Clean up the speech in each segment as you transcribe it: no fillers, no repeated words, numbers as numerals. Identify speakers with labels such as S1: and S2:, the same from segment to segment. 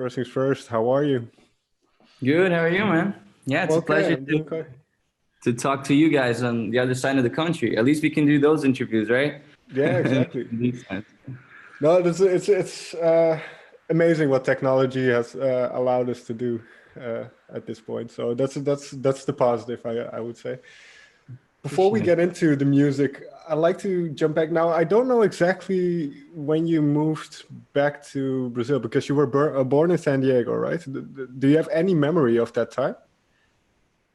S1: First things first, how are you?
S2: Good. How are you, man? Yeah, it's a
S1: Okay,
S2: pleasure
S1: I'm doing okay.
S2: to talk to you guys on the other side of the country. At least we can do those interviews, right?
S1: Yeah, exactly.
S2: Makes sense.
S1: No, it's amazing what technology has allowed us to do at this point. So that's the positive, I would say.
S2: For
S1: Before we
S2: sure.
S1: get into the music, I'd like to jump back now. I don't know exactly when you moved back to Brazil because you were born in San Diego, right? Do you have any memory of that time?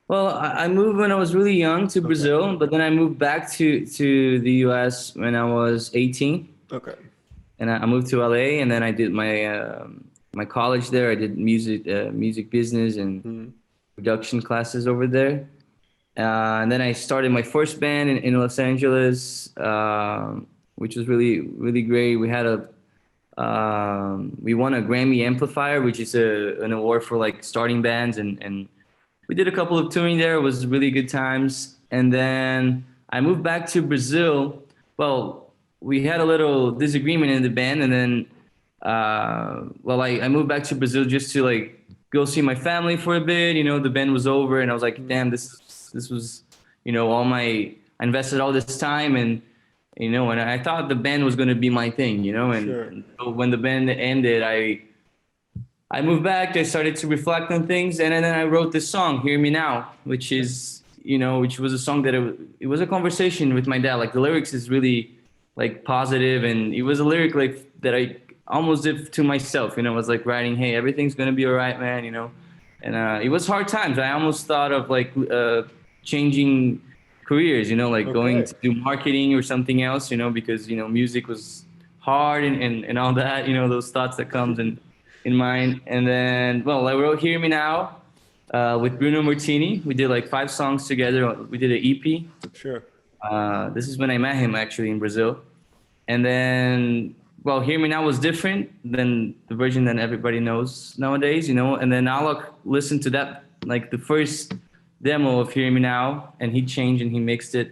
S2: Well, I moved when I was really young to
S1: Okay.
S2: Brazil, but then I moved back to the US when I was 18,
S1: Okay.
S2: and I moved to LA, and then I did my college there. I did music business and
S1: Hmm.
S2: production classes over there. And then I started my first band in Los Angeles, which was really great. We won a Grammy amplifier, which is an award for like starting bands, and we did a couple of touring there. It was really good times. And then I moved back to Brazil. Well, we had a little disagreement in the band, and then I moved back to Brazil just to like go see my family for a bit. The band was over, and I was like, damn, this was, all I invested all this time, and I thought the band was gonna be my thing,
S1: Sure.
S2: and so when the band ended, I moved back. I started to reflect on things, and then I wrote this song, "Hear Me Now," which was a song that it was a conversation with my dad. Like the lyrics is really like positive, and it was a lyric like that I almost did to myself. I was like writing, "Hey, everything's gonna be alright, man," and it was hard times. I almost thought of like changing careers, like going
S1: Okay.
S2: to do marketing or something else, because music was hard and all that, those thoughts that comes in mind. And then, well, I wrote "Hear Me Now" with Bruno Martini. We did like 5 songs together. We did an EP.
S1: Sure.
S2: This is when I met him actually in Brazil. And then, well, "Hear Me Now" was different than the version that everybody knows nowadays, And then Alok listened to that, like the first demo of "Hear Me Now," and he changed and he mixed it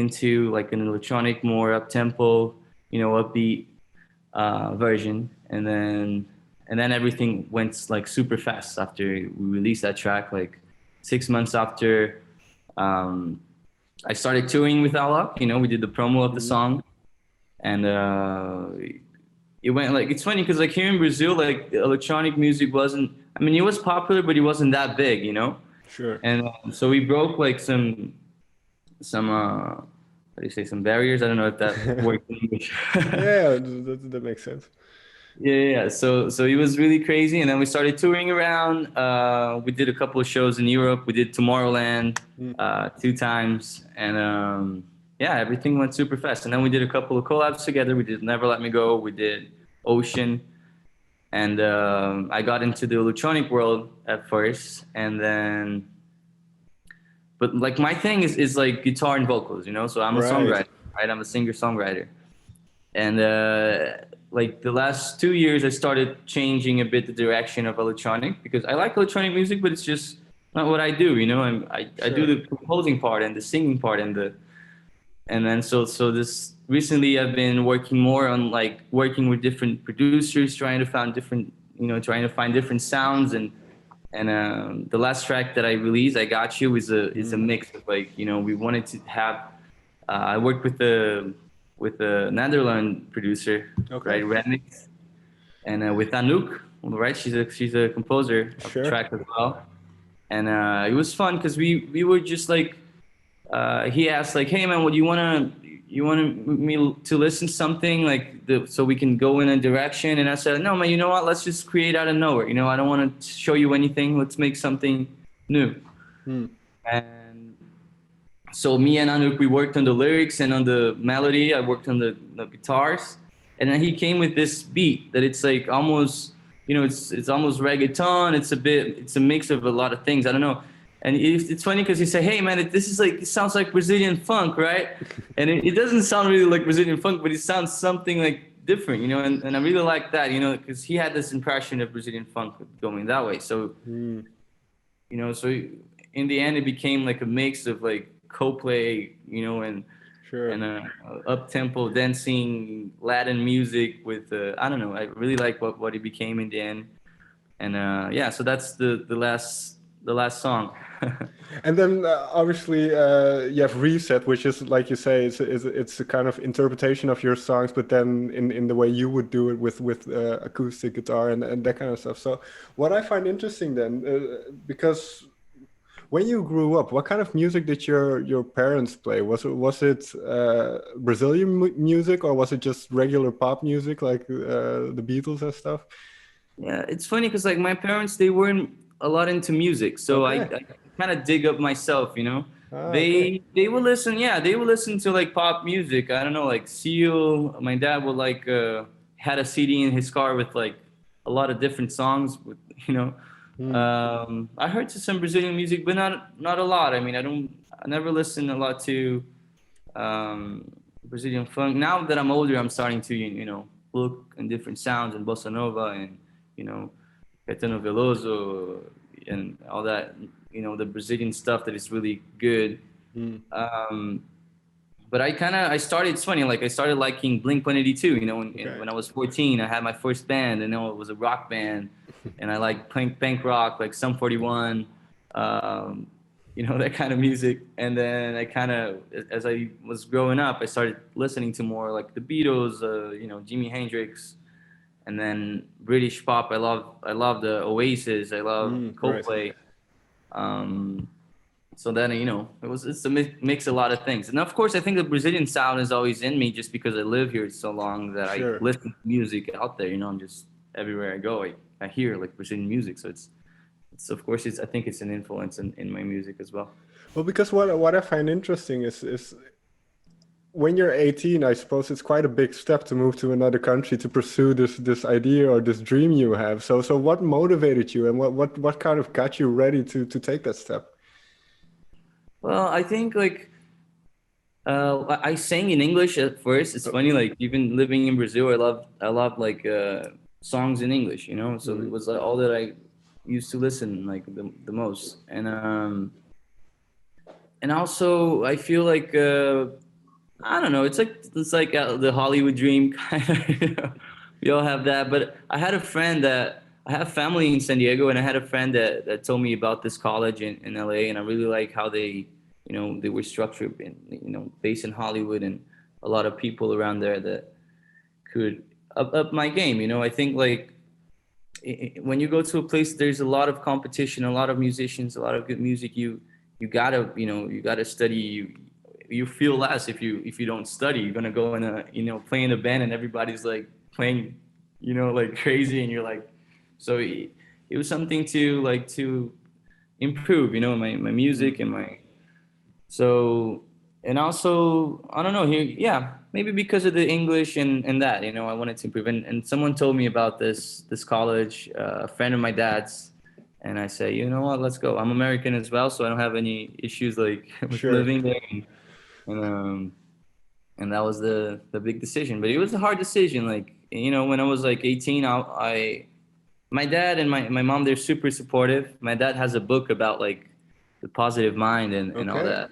S2: into like an electronic, more up tempo, upbeat version. And then everything went like super fast after we released that track. Like 6 months after, um, I started touring with Alok. We did the promo of the
S1: Mhm.
S2: song, and it went like it's funny because like here in Brazil, like electronic music wasn't. I mean, it was popular, but it wasn't that big.
S1: Sure.
S2: And so we broke like some how do you say, some barriers? I don't know if that works in English.
S1: Yeah, that makes sense.
S2: Yeah. So it was really crazy, and then we started touring around. We did a couple of shows in Europe. We did Tomorrowland
S1: Mm.
S2: 2 times, and yeah, everything went super fast. And then we did a couple of collabs together. We did "Never Let Me Go." We did "Ocean," and I got into the electronic world at first, and then. But like my thing is like guitar and vocals, So I'm a
S1: Right.
S2: songwriter, right? I'm a singer-songwriter. And like the last 2 years, I started changing a bit the direction of electronic because I like electronic music, but it's just not what I do, I do
S1: Sure.
S2: the composing part and the singing part and then so this recently I've been working more on like working with different producers, trying to find different sounds and the last track that I released, "I Got You," is a
S1: Mm.
S2: mix of like we wanted to have. I worked with a Netherlands producer,
S1: Okay.
S2: right, Remix, and with Anouk, right? She's a composer of the
S1: Sure.
S2: track as well, and it was fun because we were just like he asked like, "Hey man, what do you want me to listen to something like so we can go in a direction?" And I said, "No man, you know what? Let's just create out of nowhere. I don't want to show you anything. Let's make something new."
S1: Mm.
S2: And so me and Anouk, we worked on the lyrics and on the melody. I worked on the guitars, and then he came with this beat that it's like almost, it's almost reggaeton. It's a mix of a lot of things. I don't know. And it's funny because he said, "Hey man, this is like, it sounds like Brazilian funk, right?" And it doesn't sound really like Brazilian funk, but it sounds something like different, And I really like that, because he had this impression of Brazilian funk going that way. So
S1: Mm.
S2: so in the end, it became like a mix of like Coldplay,
S1: Sure.
S2: and up tempo dancing Latin music with I don't know. I really like what it became in the end, And yeah, so that's the last song.
S1: And then obviously you have Reset, which is like you say, it's a kind of interpretation of your songs, but then in the way you would do it with acoustic guitar and that kind of stuff. So what I find interesting then, because when you grew up, what kind of music did your parents play? Was it Brazilian music, or was it just regular pop music like the Beatles and stuff?
S2: Yeah, it's funny because like my parents, they weren't a lot into music, so I
S1: Okay.
S2: kind of dig up myself, you know.
S1: Okay.
S2: They would listen, yeah, they would listen to like pop music. I don't know, like Seal. My dad would like had a CD in his car with like a lot of different songs, with you know.
S1: Hmm.
S2: I heard to some Brazilian music, but not a lot. I mean, I never listened a lot to Brazilian funk. Now that I'm older, I'm starting to you know look in different sounds and bossa nova and you know Caetano Veloso and all that. You know the Brazilian stuff that is really good.
S1: Hmm.
S2: But I started. It's funny. Like I started liking Blink-182. You know,
S1: Okay.
S2: when I was 14, I had my first band, and it was a rock band, and I liked punk rock, like Sum 41, you know, that kind of music. And then as I was growing up, I started listening to more like the Beatles, you know, Jimi Hendrix, and then British pop. I love the Oasis. I love
S1: Right.
S2: Coldplay. Um, so then you know it's a mix a lot of things, and of course I think the Brazilian sound is always in me just because I live here so long that I
S1: Sure.
S2: listen to music out there. You know, I'm just everywhere I go, I hear like Brazilian music. So it's of course I think it's an influence in my music as well.
S1: Well, because what I find interesting is when you're 18, I suppose it's quite a big step to move to another country to pursue this idea or this dream you have. So what motivated you, and what kind of got you ready to take that step?
S2: Well, I think like I sang in English at first. It's funny, like even living in Brazil, I love like songs in English, you know. So it
S1: Mhm.
S2: was like, all that I used to listen like the most, and also I feel like I don't know. It's like the Hollywood dream kind of. You know? We all have that, but I have family in San Diego, and I had a friend that told me about this college in LA, and I really like how they, you know, they were structured, in, you know, based in Hollywood, and a lot of people around there that could up my game. You know, I think like when you go to a place, there's a lot of competition, a lot of musicians, a lot of good music. You gotta you gotta study. You feel less if you don't study. You're gonna go in a play in a band and everybody's like playing like crazy, and you're like, so it was something to improve my music and my so, and also, I don't know here. Yeah, maybe because of the English and that, I wanted to improve. And someone told me about this college, a friend of my dad's, and I say, you know what, let's go. I'm American as well, so I don't have any issues like with
S1: Sure.
S2: living there. And and that was the big decision. But it was a hard decision. Like when I was like 18, my dad and my mom, they're super supportive. My dad has a book about like the positive mind and all
S1: Okay.
S2: that.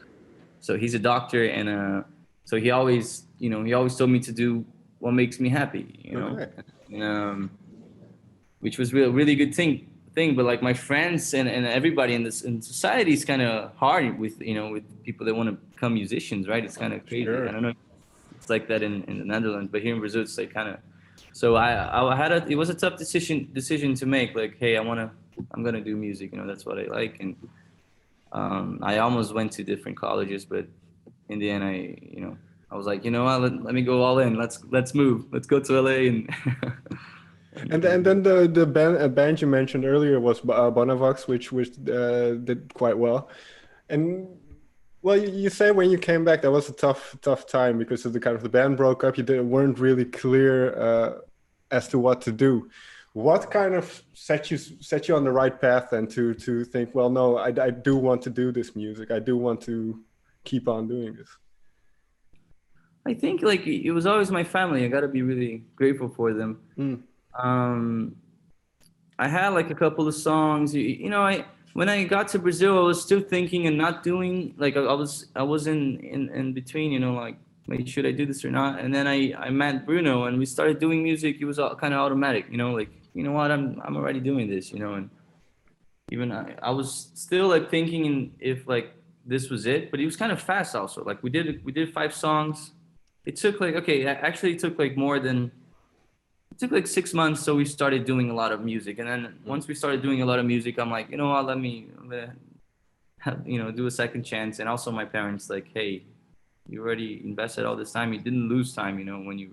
S2: So he's a doctor, and so he always, he always told me to do what makes me happy,
S1: Okay.
S2: and, which was really good thing. But like my friends and everybody in society is kind of hard with with people that want to become musicians, right? It's kind of crazy. I
S1: Sure.
S2: don't know. It's like that in the Netherlands, but here in Brazil, it's like kind of. So I had it was a tough decision to make. Like, hey, I'm gonna do music. That's what I like, and I almost went to different colleges, but in the end, I was like, what, let me go all in. Let's move. Let's go to LA and.
S1: And then the band you mentioned earlier was Bonavox, which did quite well. And well, you say when you came back, that was a tough time because of the band broke up. Weren't really clear as to what to do. What kind of set you on the right path then to think, well, no, I do want to do this music. I do want to keep on doing this.
S2: I think like it was always my family. I got to be really grateful for them.
S1: Mm.
S2: Um, I had like a couple of songs. I when I got to Brazil, I was still thinking and not doing like I was in between. Like wait, should I do this or not? And then I met Bruno and we started doing music. It was all kind of automatic, you know, like, you know what, I'm already doing this, you know, and even I was still like thinking if like this was it, but it was kind of fast also. Like we did 5 songs. It took like, okay, actually it took like more than, it took like 6 months. So we started doing a lot of music. And then once we started doing a lot of music, I'm like, you know what, let me, you know, do a second chance. And also my parents like, hey, you already invested all this time. You didn't lose time, you know, when you,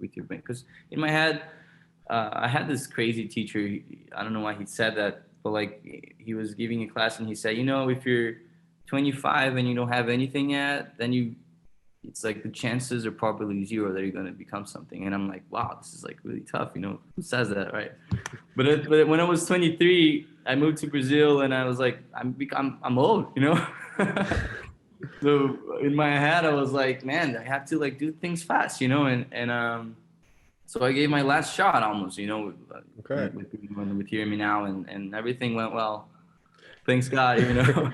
S2: with your band. Because in my head, I had this crazy teacher. I don't know why he said that, but like he was giving a class and he said, you know, if you're 25 and you don't have anything yet, then it's like the chances are probably zero that you're going to become something. And I'm like, wow, this is like really tough. You know, who says that, right? But when I was 23, I moved to Brazil and I was like, I'm old, you know? So in my head, I was like, man, I have to like do things fast, you know? So I gave my last shot almost, you know,
S1: Okay.
S2: with Hear Me Now, and everything went well. Thanks God, you know.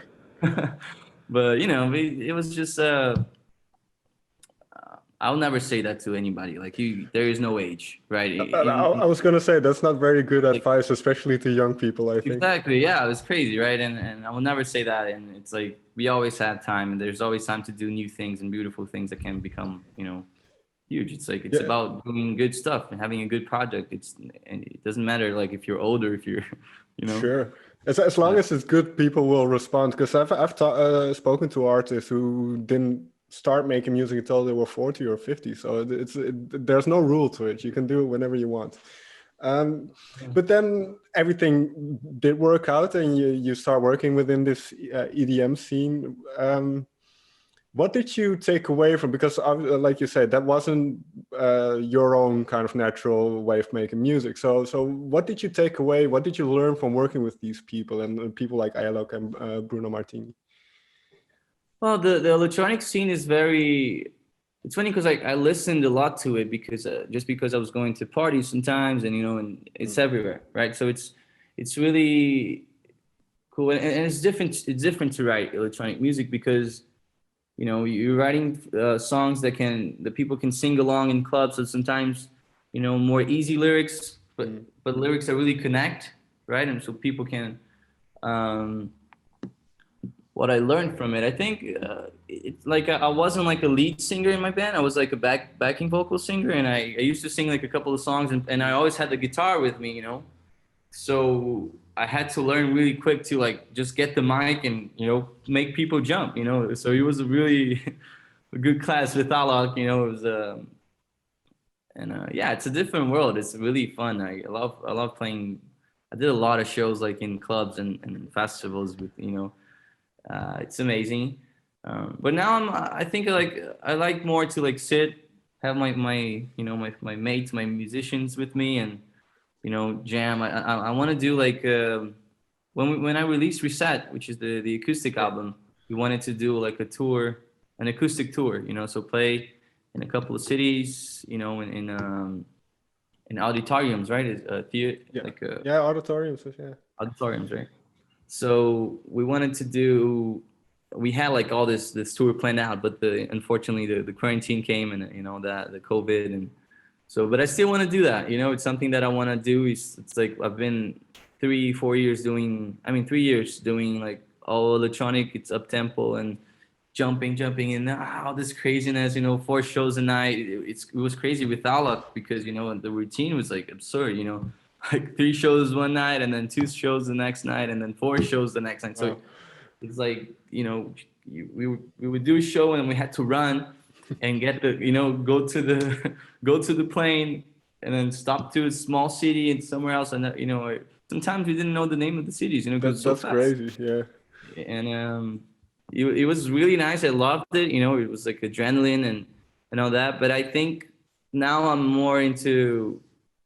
S2: But, you know, it was just, I'll never say that to anybody. Like there is no age, right?
S1: I was gonna say that's not very good
S2: Like,
S1: advice, especially to young people, I think.
S2: exactly. Yeah, it was crazy, right? And I will never say that. And it's like we always have time, and there's always time to do new things and beautiful things that can become, you know, huge. It's like it's
S1: Yeah,
S2: about doing good stuff and having a good project. And it doesn't matter like if you're older, if you're, you know.
S1: sure. As long
S2: Yeah.
S1: as it's good, people will respond. Because I've spoken to artists who didn't start making music until they were 40 or 50. So there's no rule to it. You can do it whenever you want. But then everything did work out, and you start working within this EDM scene. What did you take away from? Because like you said, that wasn't your own kind of natural way of making music. So what did you take away? What did you learn from working with these people and people like Ayalok and Bruno Martini?
S2: Well, the electronic scene is very. It's funny because I listened a lot to it because just because I was going to parties sometimes, and you know, and it's everywhere, right? So it's really cool, and it's different. It's different to write electronic music because you know you're writing songs that people can sing along in clubs. So sometimes you know more easy lyrics, but lyrics that really connect, right? And so people can. Um, what I learned from it, I think it's like I wasn't like a lead singer in my band. I was like a backing vocal singer, and I used to sing like a couple of songs, and I always had the guitar with me, you know. So I had to learn really quick to like just get the mic and you know make people jump, you know. So it was a really a good class with Alok, you know. It was yeah, it's a different world. It's really fun. I love playing. I did a lot of shows like in clubs and festivals with you know. It's amazing. But now I think I like more to like sit, have my you know my mates, my musicians with me, and you know jam. I want to do like when I released Reset, which is the acoustic album, we wanted to do like a tour, an acoustic tour. You know, so play in a couple of cities. You know, in auditoriums, right? Theater,
S1: Yeah,
S2: like
S1: yeah, auditoriums, yeah.
S2: auditoriums, right? So we wanted to do. We had like all this tour planned out, but unfortunately the quarantine came and you know that the COVID and so. But I still want to do that. You know, it's something that I want to do. It's like I've been 3 4 years doing. I mean 3 years doing like all electronic. It's up tempo and jumping and all this craziness. You know, 4 shows a night. It was crazy with Alok because you know the routine was like absurd. You know, like 3 shows one night and then 2 shows the next night and then 4 shows the next night. So
S1: Wow.
S2: it's like you know we would do a show and we had to run and get the you know go to the go to the plane and then stop to a small city and somewhere else and you know sometimes we didn't know the name of the cities you know because it's so
S1: That's
S2: fast
S1: crazy, yeah.
S2: and it was really nice. I loved it. You know, it was like adrenaline and all that. But I think now I'm more into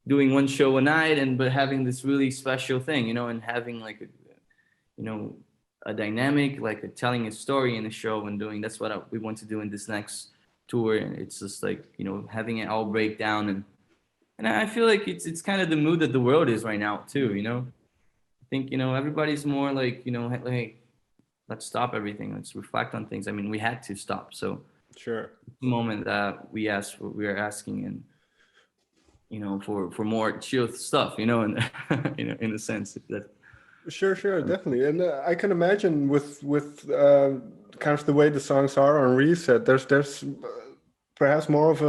S2: doing one show a night and but having this really special thing, you know, and having like a, you know, a dynamic, like telling a story in a show and doing. That's what we want to do in this next tour. And it's just like you know having it all break down and I feel like it's kind of the mood that the world is right now too. You know, I think you know everybody's more like you know like let's stop everything. Let's reflect on things. I mean, we had to stop. So
S1: Sure.
S2: the moment that we are asking, and for more chill stuff, and in a sense that.
S1: Sure, sure, definitely. And I can imagine with kind of the way the songs are on Reset, there's perhaps more of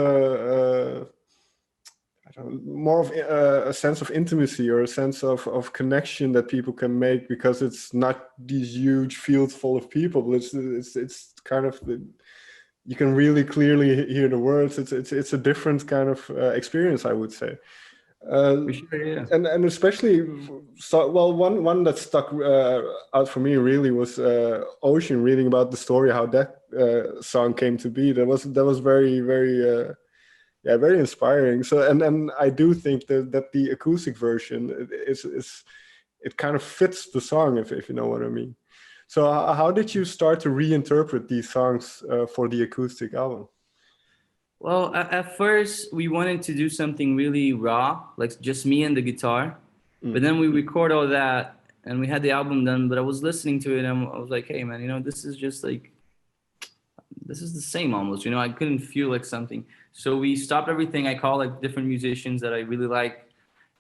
S1: I don't know, more of a sense of intimacy or a sense of connection that people can make, because it's not these huge fields full of people. But it's kind of you can really clearly hear the words. It's a different kind of experience, I would say. Uh,
S2: For sure, yeah.
S1: and especially so, well, one that stuck out for me really was Ocean, reading about the story how that song came to be. That was very, very yeah, very inspiring. So and I do think that the acoustic version is it kind of fits the song, if you know what I mean. So how did you start to reinterpret these songs for the acoustic album?
S2: Well, at first we wanted to do something really raw, like just me and the guitar. But
S1: Mm.
S2: then we record all that and we had the album done. But I was listening to it and I was like, hey man, this is just like, this is the same almost. I couldn't feel like something. So we stopped everything. I called like different musicians that I really like,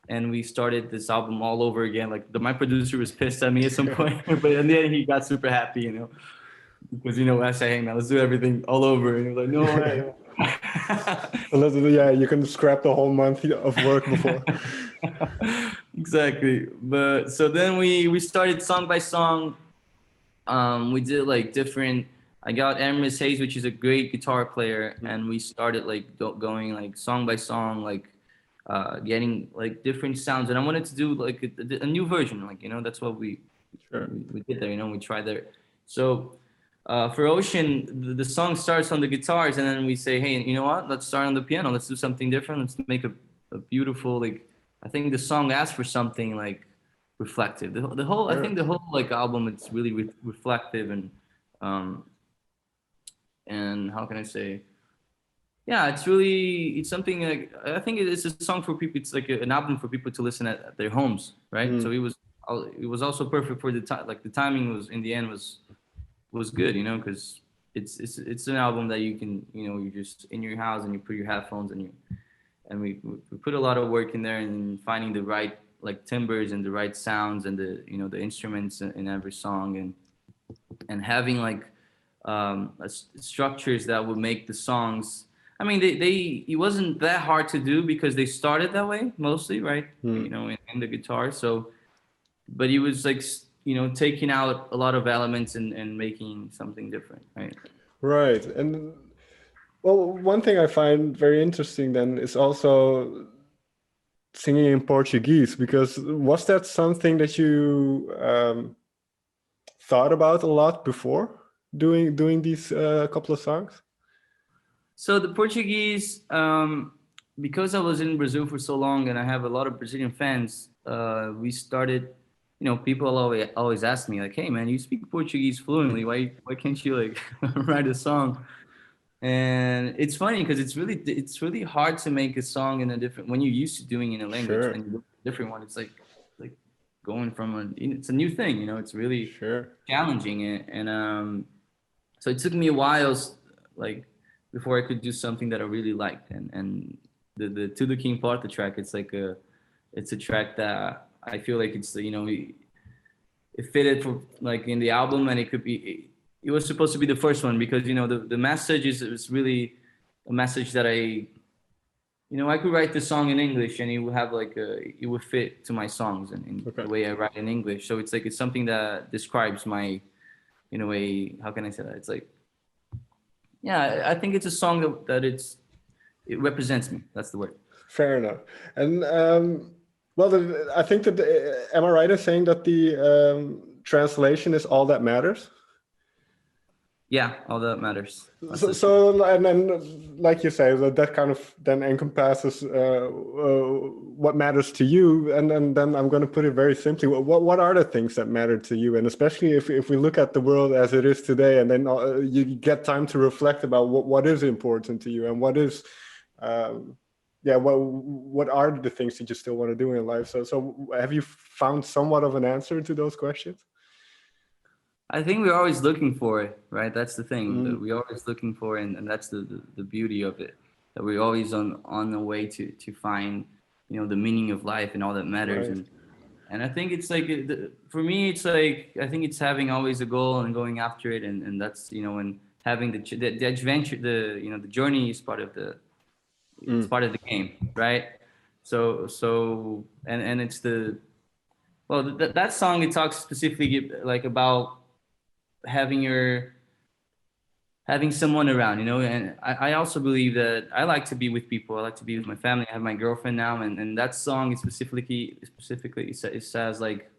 S2: and we started this album all over again. Like my producer was pissed at me at some point, but in the end he got super happy, because I said, hey man, let's do everything all over, and he was like, no way.
S1: Yeah, you can scrap the whole month of work before.
S2: Exactly. But so then we started song by song. We did like different. I got Hermes Hayes, which is a great guitar player, and we started like going like song by song, like getting like different sounds. And I wanted to do like a new version, like that's what
S1: Sure.
S2: we did there. We tried there. So for Ocean, the song starts on the guitars, and then we say, hey, you know what? Let's start on the piano. Let's do something different. Let's make a beautiful, like, I think the song asks for something like reflective. The whole, I
S1: Sure.
S2: think the whole like album, it's really reflective, um and how can I say? Yeah, it's something like, I think it's a song for people. It's like an album for people to listen at their homes, right? So
S1: Mm.
S2: it was also perfect for the time. Like the timing was in the end was good, because it's an album that you can, you're just in your house and you put your headphones and we put a lot of work in there and finding the right like timbres and the right sounds and the instruments in every song, and having like structures that would make the songs. I mean, it wasn't that hard to do because they started that way mostly, right?
S1: Mm.
S2: In the guitar. So, but it was like taking out a lot of elements and making something different, right?
S1: Right. And well, one thing I find very interesting then is also singing in Portuguese, because was that something that you thought about a lot before doing these couple of songs?
S2: So the Portuguese, because I was in Brazil for so long and I have a lot of Brazilian fans, we started. People always ask me like, "Hey man, you speak Portuguese fluently. Why can't you like write a song?" And it's funny because it's really hard to make a song in a different when you're used to doing it in a language,
S1: Sure.
S2: and you do a different one. It's like going from it's a new thing. It's really
S1: Sure.
S2: challenging, and so it took me a while, like before I could do something that I really liked, and the Tudo Que Importa track, it's a track that I feel like it's it fitted for like in the album, and it was supposed to be the first one because the message is really a message that I could write the song in English and it would have like it would fit to my songs and in
S1: Okay.
S2: the way I write in English. So it's something that describes my, in a way, how can I say that? It's like, yeah, I think it's a song that it represents me. That's the word.
S1: Fair enough. And well, I think that am I right in saying that the translation is all that matters?
S2: Yeah, all that matters. That's
S1: So,
S2: the truth.
S1: so and then, like you say, that kind of then encompasses what matters to you, and then I'm going to put it very simply: what are the things that matter to you? And especially if we look at the world as it is today, and then you get time to reflect about what is important to you and what is, yeah, what are the things that you still want to do in life? So have you found somewhat of an answer to those questions?
S2: I think we're always looking for it, right? That's the thing that
S1: Mm,
S2: we're always looking for, and that's the beauty of it. That we're always on the way to find, the meaning of life and all that matters.
S1: right.
S2: And I think it's like for me, it's like I think it's having always a goal and going after it, and that's and having the adventure, the journey is part of it's
S1: Mm,
S2: part of the game, right? So and it's that song, it talks specifically like about having having someone around, and I also believe that I like to be with people. I like to be with my family. I have my girlfriend now, and that song is specifically it says like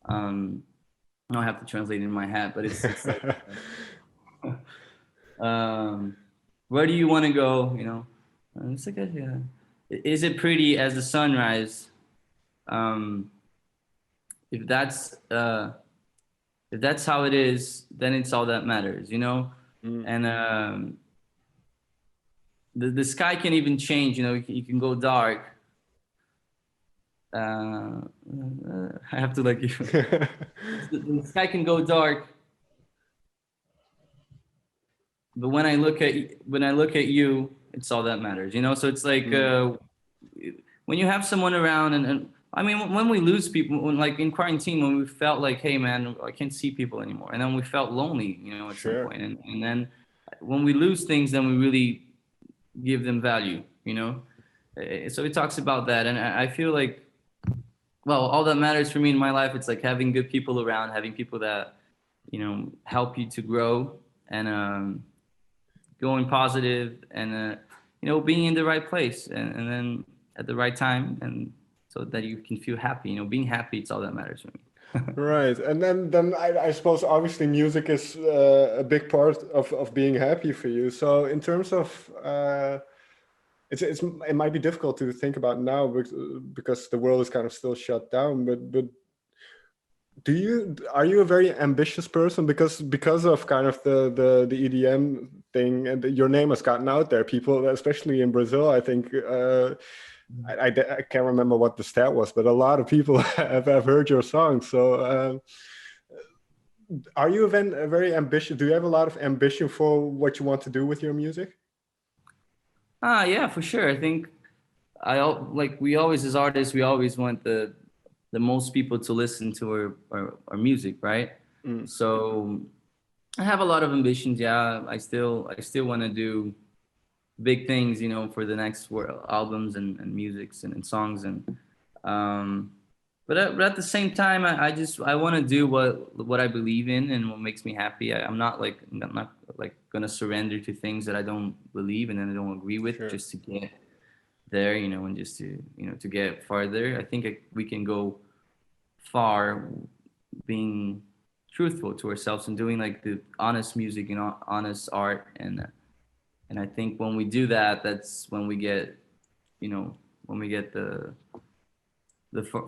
S2: I don't have to translate it in my head, but it's like um where do you want to go, it's like yeah. Is it pretty as the sunrise? um if that's uh if that's how it is, then it's all that matters,
S1: mm.
S2: and the sky can even change, you can go dark. I have to like you. The sky can go dark, but when I look at you, it's all that matters, so it's like
S1: Mm,
S2: when you have someone around, and I mean, when we lose people, when like in quarantine, when we felt like, hey man, I can't see people anymore, and then we felt lonely, at some
S1: sure.
S2: point, and then when we lose things, then we really give them value, so it talks about that, and I feel like, well, all that matters for me in my life, it's like having good people around, having people that help you to grow, and going positive, and being in the right place, and then at the right time, and so that you can feel happy, being happy, it's all that matters for me.
S1: Right. And then I suppose obviously music is a big part of being happy for you. So in terms of it might be difficult to think about now because the world is kind of still shut down. But are you a very ambitious person because of kind of the EDM thing, and your name has gotten out there? People, especially in Brazil, I think. I can't remember what the stat was, but a lot of people have heard your song. So, are you a very ambitious? Do you have a lot of ambition for what you want to do with your music?
S2: Yeah, for sure. I think like we always, as artists, we always want the most people to listen to our music, right?
S1: Mm,
S2: So I have a lot of ambitions. Yeah, I still want to do big things, for the next world albums, and musics, and songs, and um, but at the same time, I want to do what I believe in and what makes me happy. I'm not like gonna surrender to things that I don't believe and then I don't agree with
S1: sure.
S2: just to get there, and just to to get farther. I think we can go far being truthful to ourselves and doing like the honest music and honest art, and I think when we do that, that's when we get, you know, when we get the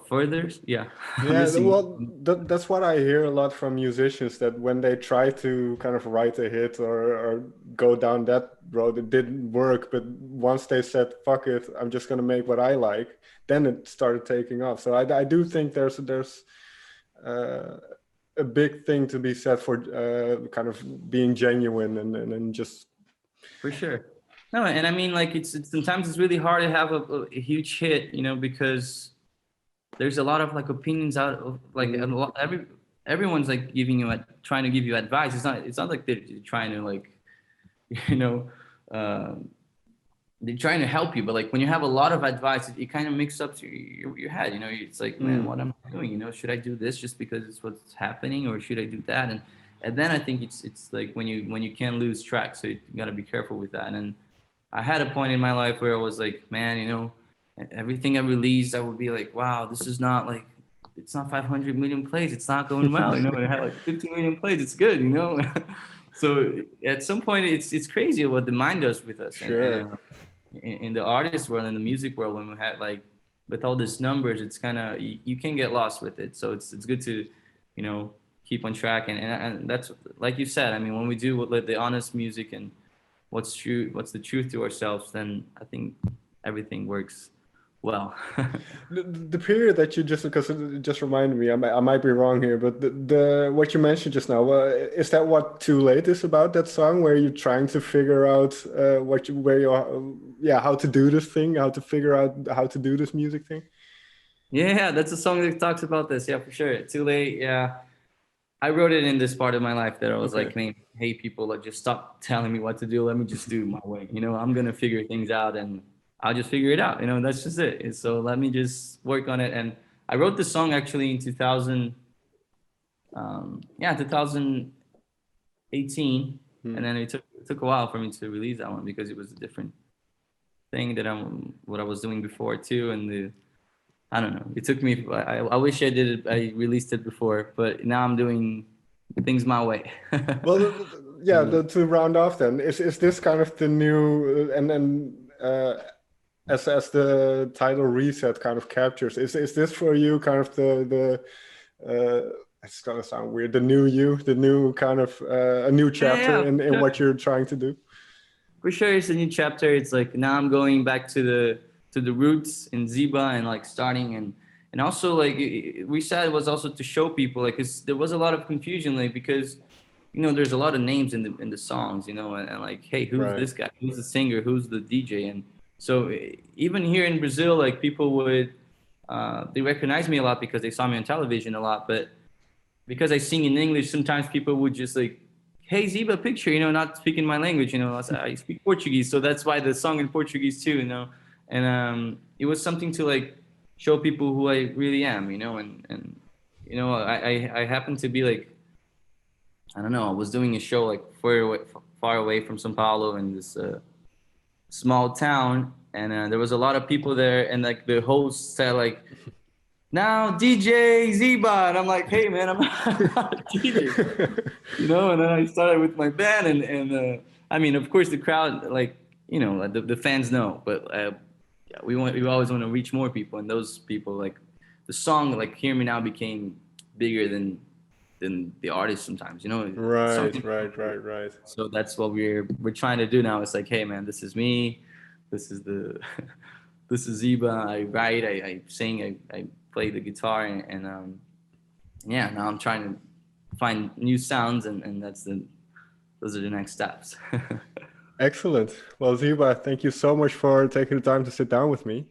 S2: further, yeah,
S1: Yeah,
S2: missing.
S1: well, that's what I hear a lot from musicians, that when they try to kind of write a hit or go down that road, it didn't work. But once they said, "Fuck it, I'm just gonna make what I like," then it started taking off. So I do think there's uh, a big thing to be said for kind of being genuine and just
S2: For sure. No, and I mean, like it's sometimes it's really hard to have a huge hit, because there's a lot of like opinions out of like a
S1: mm,
S2: lot, everyone's like giving you trying to give you advice. It's not like they're trying to like you know um, they're trying to help you, but like when you have a lot of advice, it kind of mixes up your head. It's like, man,
S1: mm,
S2: what am I doing? Should I do this just because it's what's happening, or should I do that? And then I think it's like when you can lose track, so you gotta be careful with that. And I had a point in my life where I was like, man, everything I released, I would be like, wow, this is not like, it's not 500 million plays. It's not going well. It had like 50 million plays. It's good. So at some point, it's crazy what the mind does with us. And
S1: sure.
S2: in the artist world, in the music world, when we had like, with all these numbers, it's kind of, you can get lost with it. So it's good to, keep on track. And that's, like you said, I mean, when we do like the honest music and what's true, what's the truth to ourselves, then I think everything works well.
S1: The period that you just, because it just reminded me, I might be wrong here, but what you mentioned just now, is that what Too Late is about, that song where you're trying to figure out where you are, yeah, how to do this thing, how to figure out how to do this music thing?
S2: Yeah, that's a song that talks about this. Yeah, for sure. Too late. Yeah, I wrote it in this part of my life that I was
S1: Okay.
S2: like, hey, people, like, just stop telling me what to do. Let me just do it my way. I'm gonna figure things out, and I'll just figure it out. That's just it. So let me just work on it. And I wrote this song actually in 2000. Yeah, 2018,
S1: Hmm.
S2: and then it took a while for me to release that one because it was a different thing that what I was doing before too, and I don't know. It took me. I wish I did it. I released it before, but now I'm doing things my way.
S1: Well, yeah,
S2: Mm.
S1: to round off then, is this kind of the new, and then as the title Reset kind of captures, is this for you kind of it's gonna sound weird, the new you, the new kind of a new
S2: Yeah,
S1: chapter
S2: yeah,
S1: in
S2: for
S1: what
S2: sure.
S1: you're trying to do?
S2: For sure, it's a new chapter. It's like now I'm going back to the roots in Zeeba and like starting and also like we said it was also to show people like 'cause there was a lot of confusion like because there's a lot of names in the songs and like hey who's
S1: Right.
S2: this guy, who's the singer, who's the DJ, and so even here in Brazil like people would they recognize me a lot because they saw me on television a lot, but because I sing in English, sometimes people would just like, "Hey, Zeeba, picture," not speaking my language. I speak Portuguese, so that's why the song in Portuguese too. And it was something to like show people who I really am, and I happen to be like, I don't know, I was doing a show like far away from São Paulo in this small town, and there was a lot of people there, and like the host said like now DJ Zeeba, and I'm like, hey man, I'm not a DJ, and then I started with my band, and I mean, of course, the crowd, like, the fans know, but yeah, we always want to reach more people, and those people, like, the song, like, "Hear Me Now" became bigger than the artist sometimes,
S1: Right,
S2: something.
S1: right, right, right.
S2: So that's what we're trying to do now. It's like, hey man, this is me, this is the this is Zeba. I write, I sing, I play the guitar, and yeah, now I'm trying to find new sounds, and those are the next steps.
S1: Excellent. Well, Ziba, thank you so much for taking the time to sit down with me.